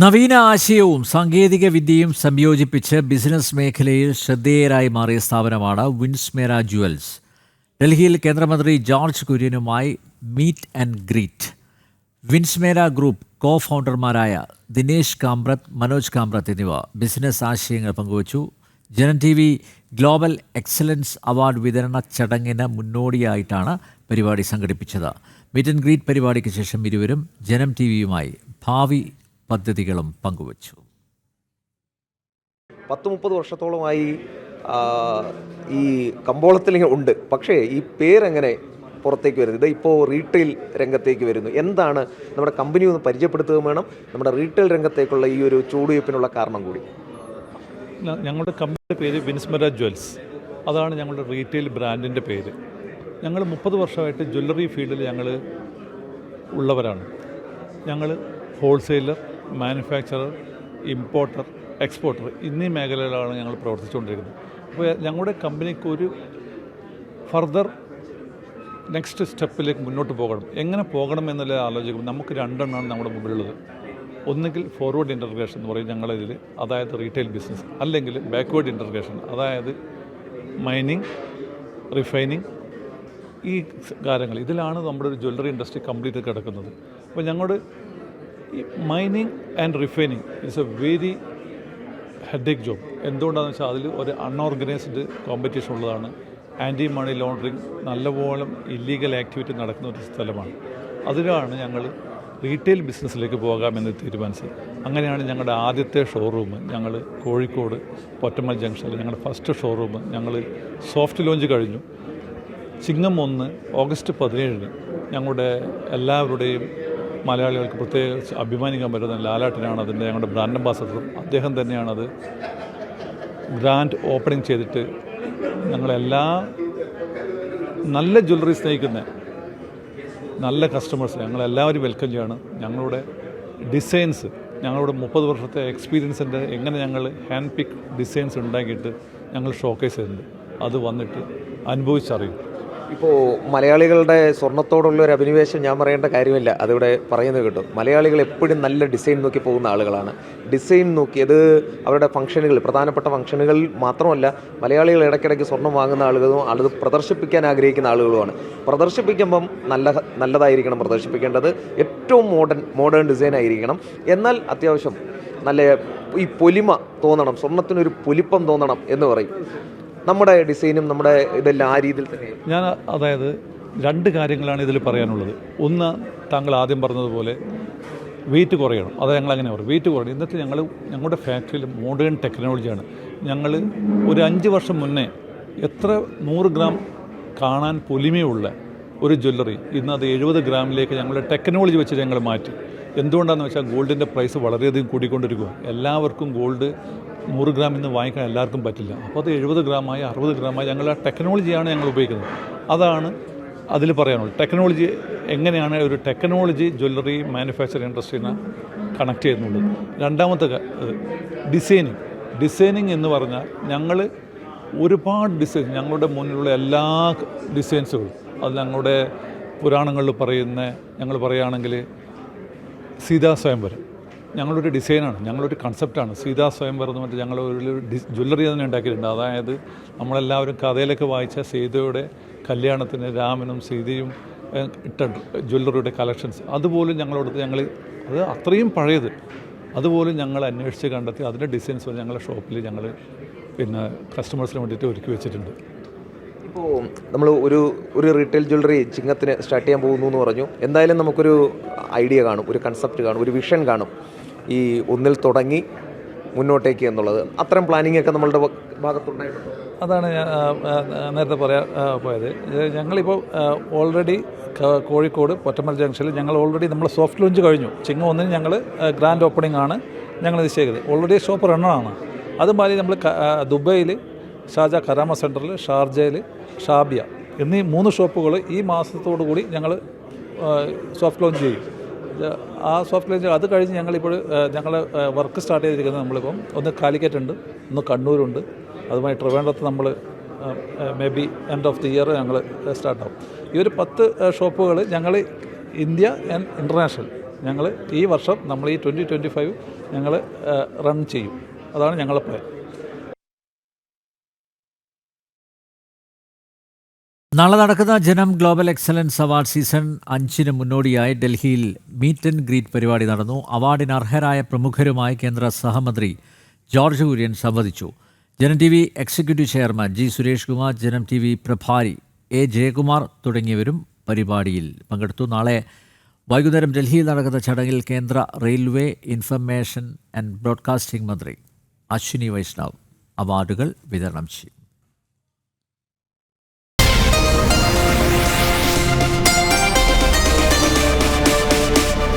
നവീന ആശയവും സാങ്കേതിക വിദ്യയും സംയോജിപ്പിച്ച് ബിസിനസ് മേഖലയിൽ ശ്രദ്ധേയരായി മാറിയ സ്ഥാപനമാണ് വിൻസ്മേര ജുവൽസ്. ഡൽഹിയിൽ കേന്ദ്രമന്ത്രി ജോർജ് കുര്യനുമായി meet and greet. Winsmera group co ഫൗണ്ടർമാരായ ദിനേശ് കാമ്പ്രത്, മനോജ് കാമ്പ്രത് എന്നിവ ബിസിനസ് ആശയങ്ങൾ പങ്കുവച്ചു. Janam T V global excellence award വിതരണ ചടങ്ങിന് മുന്നോടിയായിട്ടാണ് പരിപാടി സംഘടിപ്പിച്ചത്. മീറ്റ് ആൻഡ് ഗ്രീറ്റ് പരിപാടിക്ക് ശേഷം ഇരുവരും ജനം ടി വിയുമായി ഭാവി പദ്ധതികളും പങ്കുവച്ചു. 10-30 വർഷത്തോളമായി ഈ കമ്പോളത്തിൽ ഉണ്ട്. പക്ഷേ ഈ പേരെങ്ങനെ പുറത്തേക്ക് വരുന്നത്? ഇപ്പോൾ റീറ്റെയിൽ രംഗത്തേക്ക് വരുന്നു. എന്താണ് നമ്മുടെ കമ്പനി ഒന്ന് പരിചയപ്പെടുത്തുകയും വേണം. നമ്മുടെ റീറ്റെയിൽ രംഗത്തേക്കുള്ള ഈ ഒരു ചൂടുവയ്പ്പിനുള്ള കാരണം കൂടി. ഞങ്ങളുടെ കമ്പനിയുടെ പേര് വിൻസ്മേര ജുവൽസ്. അതാണ് ഞങ്ങളുടെ റീറ്റെയിൽ ബ്രാൻഡിൻ്റെ പേര്. ഞങ്ങൾ 30 വർഷമായിട്ട് ജ്വല്ലറി ഫീൽഡിൽ ഞങ്ങൾ ഉള്ളവരാണ്. ഞങ്ങൾ ഹോൾസെയിലർ, മാനുഫാക്ചറർ, ഇമ്പോർട്ടർ, എക്സ്പോർട്ടർ എന്നീ മേഖലകളിലാണ് ഞങ്ങൾ പ്രവർത്തിച്ചുകൊണ്ടിരിക്കുന്നത്. അപ്പോൾ ഞങ്ങളുടെ കമ്പനിക്ക് ഒരു ഫർദർ നെക്സ്റ്റ് സ്റ്റെപ്പിലേക്ക് മുന്നോട്ട് പോകണം. എങ്ങനെ പോകണം എന്നുള്ള ആലോചിക്കുമ്പോൾ നമുക്ക് രണ്ടെണ്ണമാണ് നമ്മുടെ മുമ്പിലുള്ളത്. ഒന്നുകിൽ ഫോർവേഡ് ഇൻ്റർഗ്രേഷൻ എന്ന് പറയും ഞങ്ങളിതിൽ, അതായത് റീറ്റെയിൽ ബിസിനസ്, അല്ലെങ്കിൽ ബാക്ക്വേർഡ് ഇൻ്റർഗ്രേഷൻ, അതായത് മൈനിങ്, റിഫൈനിങ്, ഈ കാര്യങ്ങൾ. ഇതിലാണ് നമ്മുടെ ഒരു ജ്വല്ലറി ഇൻഡസ്ട്രി കംപ്ലീറ്റ് കിടക്കുന്നത്. അപ്പോൾ ഞങ്ങളുടെ ഈ mining and refining it's A very headache job. എന്തുകൊണ്ടാണെന്ന് വെച്ചാൽ അതിൽ ഒരു അൺഓർഗനൈസ്ഡ് കോമ്പറ്റീഷൻ ഉള്ളതാണ്. ആൻറ്റി മണി ലോണ്ടറിങ്, നല്ലപോലെ ഇല്ലീഗൽ ആക്ടിവിറ്റി നടക്കുന്ന ഒരു സ്ഥലമാണ്. അതിലാണ് ഞങ്ങൾ റീറ്റെയിൽ ബിസിനസ്സിലേക്ക് പോകാമെന്ന് തീരുമാനിച്ചത്. അങ്ങനെയാണ് ഞങ്ങളുടെ ആദ്യത്തെ ഷോറൂം ഞങ്ങൾ കോഴിക്കോട് പൊറ്റമ്മൽ ജംഗ്ഷനിൽ ഞങ്ങളുടെ ഫസ്റ്റ് ഷോറൂം ഞങ്ങൾ സോഫ്റ്റ് ലോഞ്ച് കഴിഞ്ഞു. ചിങ്ങം 1 ഓഗസ്റ്റ് 17 ഞങ്ങളുടെ എല്ലാവരുടെയും മലയാളികൾക്ക് പ്രത്യേകിച്ച് അഭിമാനിക്കാൻ പറ്റുന്ന ലാലാട്ടനാണ് അതിൻ്റെ ഞങ്ങളുടെ ബ്രാൻഡ് അംബാസഡറും. അദ്ദേഹം തന്നെയാണത് ഗ്രാൻഡ് ഓപ്പണിംഗ് ചെയ്തിട്ട് ഞങ്ങളെല്ലാ നല്ല ജ്വല്ലറി സ്നേഹിക്കുന്ന നല്ല കസ്റ്റമേഴ്സ് ഞങ്ങളെല്ലാവരും വെൽക്കം ചെയ്യാണ്. ഞങ്ങളുടെ ഡിസൈൻസ്, ഞങ്ങളുടെ 30 വർഷത്തെ എക്സ്പീരിയൻസിൻ്റെ എങ്ങനെ ഞങ്ങൾ ഹാൻഡ് പിക്ക് ഡിസൈൻസ് ഉണ്ടാക്കിയിട്ട് ഞങ്ങൾ ഷോക്കേസ് ചെയ്യുന്നുണ്ട്. അത് വന്നിട്ട് അനുഭവിച്ചറിയും. ഇപ്പോൾ മലയാളികളുടെ സ്വർണ്ണത്തോടുള്ള ഒരു അഭിനിവേശം ഞാൻ പറയേണ്ട കാര്യമില്ല, അതിവിടെ പറയുന്നത് കിട്ടും. മലയാളികൾ എപ്പോഴും നല്ല ഡിസൈൻ നോക്കി പോകുന്ന ആളുകളാണ്. ഡിസൈൻ നോക്കി അത് അവരുടെ ഫംഗ്ഷനുകൾ, പ്രധാനപ്പെട്ട ഫംഗ്ഷനുകളിൽ മാത്രമല്ല, മലയാളികൾ ഇടയ്ക്കിടയ്ക്ക് സ്വർണ്ണം വാങ്ങുന്ന ആളുകളും അത് പ്രദർശിപ്പിക്കാൻ ആഗ്രഹിക്കുന്ന ആളുകളുമാണ്. പ്രദർശിപ്പിക്കുമ്പം നല്ലതായിരിക്കണം പ്രദർശിപ്പിക്കേണ്ടത്. ഏറ്റവും മോഡേൺ ഡിസൈൻ ആയിരിക്കണം. എന്നാൽ അത്യാവശ്യം നല്ല ഈ പൊലിമ തോന്നണം, സ്വർണ്ണത്തിനൊരു പൊലിപ്പം തോന്നണം എന്ന് പറയും. നമ്മുടെ ഡിസൈനും നമ്മുടെ ഇതെല്ലാം ആ രീതിയിൽ തന്നെ. അതായത് 2 കാര്യങ്ങളാണ് ഇതിൽ പറയാനുള്ളത്. ഒന്ന്, താങ്കൾ ആദ്യം പറഞ്ഞതുപോലെ വെയിറ്റ് കുറയണം. അത് ഞങ്ങൾ അങ്ങനെ പറയും, വെയിറ്റ് കുറയണം. ഇന്നത്തെ ഞങ്ങളുടെ ഫാക്ടറിയിൽ മോഡേൺ ടെക്നോളജിയാണ്. ഞങ്ങൾ ഒരു 5 വർഷം മുന്നേ എത്ര 100 ഗ്രാം കാണാൻ പൊലിമയുള്ള ഒരു ജ്വല്ലറി ഇന്ന് അത് 70 ഗ്രാമിലേക്ക് ഞങ്ങളുടെ ടെക്നോളജി വെച്ച് ഞങ്ങൾ മാറ്റി. എന്തുകൊണ്ടാണെന്ന് വെച്ചാൽ ഗോൾഡിൻ്റെ പ്രൈസ് വളരെയധികം കൂടിക്കൊണ്ടിരിക്കുക. എല്ലാവർക്കും ഗോൾഡ് 100 ഗ്രാം ഇന്ന് വാങ്ങിക്കാൻ എല്ലാവർക്കും പറ്റില്ല. അപ്പോൾ അത് 70 ഗ്രാമായി 60 ഗ്രാമായി ഞങ്ങളുടെ ടെക്നോളജിയാണ് ഞങ്ങൾ ഉപയോഗിക്കുന്നത്. അതാണ് അതിൽ പറയാനുള്ളത്. ടെക്നോളജി എങ്ങനെയാണ് ഒരു ടെക്നോളജി ജ്വല്ലറി മാനുഫാക്ചറിങ് ഇൻഡസ്ട്രീനെ കണക്ട് ചെയ്യുന്നുള്ളത്. രണ്ടാമത്തെ ഡിസൈനിങ് എന്ന് പറഞ്ഞാൽ ഞങ്ങൾ ഒരുപാട് ഡിസൈൻ, ഞങ്ങളുടെ മുന്നിലുള്ള എല്ലാ ഡിസൈൻസുകളും, അത് ഞങ്ങളുടെ പുരാണങ്ങളിൽ പറയുന്ന, ഞങ്ങൾ പറയുകയാണെങ്കിൽ സീതാ സ്വയംവരം ഞങ്ങളൊരു ഡിസൈനാണ്, ഞങ്ങളൊരു കൺസെപ്റ്റാണ്. സീതാ സ്വയംവരം എന്ന് പറഞ്ഞിട്ട് ഞങ്ങളൊരു ജ്വല്ലറി തന്നെ ഉണ്ടാക്കിയിട്ടുണ്ട്. അതായത് നമ്മളെല്ലാവരും കഥയിലൊക്കെ വായിച്ച സീതയുടെ കല്യാണത്തിന് രാമനും സീതയും ഇട്ട ജ്വല്ലറിയുടെ കളക്ഷൻസ് അതുപോലും ഞങ്ങളോടത്ത് അത് അത്രയും പഴയത് അതുപോലും ഞങ്ങൾ അന്വേഷിച്ച് കണ്ടെത്തി അതിൻ്റെ ഡിസൈൻസ് വരെ ഞങ്ങളുടെ ഷോപ്പിൽ ഞങ്ങൾ കസ്റ്റമേഴ്സിന് വേണ്ടിയിട്ട് ഒരുക്കി വെച്ചിട്ടുണ്ട്. ഇപ്പോൾ നമ്മൾ ഒരു റീറ്റെയിൽ ജ്വല്ലറി ചിങ്ങത്തിന് സ്റ്റാർട്ട് ചെയ്യാൻ പോകുന്നു എന്ന് പറഞ്ഞു. എന്തായാലും നമുക്കൊരു ഐഡിയ കാണും, ഒരു കൺസെപ്റ്റ് കാണും, ഒരു വിഷൻ കാണും, ഈ ഒന്നിൽ തുടങ്ങി മുന്നോട്ടേക്ക് എന്നുള്ളത്. അത്തരം പ്ലാനിങ് ഒക്കെ നമ്മളുടെ ഭാഗത്തുണ്ടായിട്ടുണ്ട്. അതാണ് ഞാൻ നേരത്തെ പോയത്. ഞങ്ങളിപ്പോൾ ഓൾറെഡി കോഴിക്കോട് പൊറ്റമ്മൽ ജംഗ്ഷനിൽ ഞങ്ങൾ ഓൾറെഡി നമ്മൾ സോഫ്റ്റ് ലോഞ്ച് കഴിഞ്ഞു. ചിങ്ങം 1 ഞങ്ങൾ ഗ്രാൻഡ് ഓപ്പണിംഗ് ആണ് ഞങ്ങൾ നിശ്ചയിക്കുന്നത്. ഓൾറെഡി ഷോപ്പ് റണ്ണാണ്. അതുമാതിരി നമ്മൾ ദുബൈയിൽ ഷാജ കരാമ സെൻറ്ററിൽ, ഷാർജയിൽ ഷാബിയ എന്നീ 3 ഷോപ്പുകൾ ഈ മാസത്തോടു കൂടി ഞങ്ങൾ സോഫ്റ്റ് ലോഞ്ച് ചെയ്യും. ആ സോഫ്റ്റ് ലോഞ്ച് അത് കഴിഞ്ഞ് ഞങ്ങളിപ്പോൾ ഞങ്ങൾ വർക്ക് സ്റ്റാർട്ട് ചെയ്തിരിക്കുന്നത് നമ്മളിപ്പം ഒന്ന് കാലിക്കറ്റുണ്ട്, ഒന്ന് കണ്ണൂരുണ്ട്, അതുമായി ട്രിവാൻഡ്രത്ത് നമ്മൾ may be end of the year ഞങ്ങൾ സ്റ്റാർട്ടാവും. ഈ ഒരു 10 ഷോപ്പുകൾ ഞങ്ങൾ ഇന്ത്യ ആൻഡ് ഇൻ്റർനാഷണൽ ഞങ്ങൾ ഈ വർഷം നമ്മൾ ഈ 2025 ഞങ്ങൾ റൺ ചെയ്യും. അതാണ് ഞങ്ങളുടെ പ്ലാൻ. നാളെ നടക്കുന്ന ജനം ഗ്ലോബൽ എക്സലൻസ് അവാർഡ് സീസൺ 5 മുന്നോടിയായി ഡൽഹിയിൽ മീറ്റ് ആൻഡ് ഗ്രീറ്റ് പരിപാടി നടന്നു. അവാർഡിന് അർഹരായ പ്രമുഖരുമായി കേന്ദ്ര സഹമന്ത്രി ജോർജ് കുര്യൻ സംവദിച്ചു. Janam T V executive chairman G Suresh Kumar, Janam T V പ്രഭാരി എ ജയകുമാർ തുടങ്ങിയവരും പരിപാടിയിൽ പങ്കെടുത്തു. നാളെ വൈകുന്നേരം ഡൽഹിയിൽ നടക്കുന്ന ചടങ്ങിൽ കേന്ദ്ര റെയിൽവേ, ഇൻഫർമേഷൻ ആൻഡ് ബ്രോഡ്കാസ്റ്റിംഗ് മന്ത്രി അശ്വിനി വൈഷ്ണവ് അവാർഡുകൾ വിതരണം ചെയ്യും.